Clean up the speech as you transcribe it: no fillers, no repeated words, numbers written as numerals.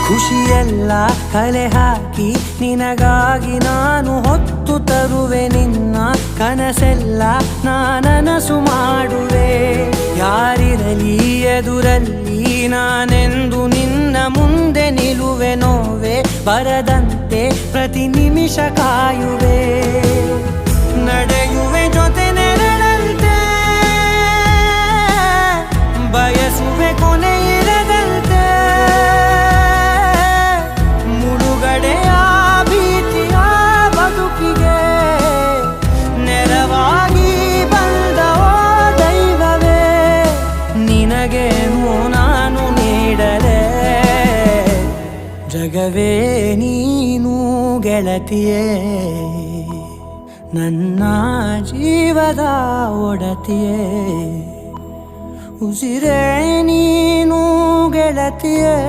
ಖುಷಿಯೆಲ್ಲ ಕಲೆ ಹಾಕಿ ನಿನಗಾಗಿ ನಾನು ಹೊತ್ತು ತರುವೆ ನಿನ್ನ ಕನಸೆಲ್ಲ ನಾನನಸು ಮಾಡುವೆ ಯಾರಿರಲಿ ಎದುರಲ್ಲಿ ನಾನೆಂದು ನಿನ್ನ ಮುಂದೆ ನಿಲ್ಲುವೆ ನೋವೆ ಬರದಂತೆ ಪ್ರತಿ ನಿಮಿಷ ಕಾಯುವೆ ನಡೆಯುವೆ ಜೊತೆ ನೆರಳಂತೆ ಬಯಸುವೆ ಕೊನೆ ಇರದಂತೆ ಮುಳುಗಡೆಯ ಭೀತಿಯ ಬದುಕಿಗೆ ನೆರವಾಗಿ ಬಂದವೋ ದೈವವೇ ನಿನಗೇನು ನಾನು ನೀಡಲೆ ಜಗವೇ ನೀನು ಗೆಳತಿಯೇ ನನ್ನ ಜೀವದ ಒಡತಿಯೇ ಉಸಿರೇ ನೀನು ಗೆಳತಿಯೇ.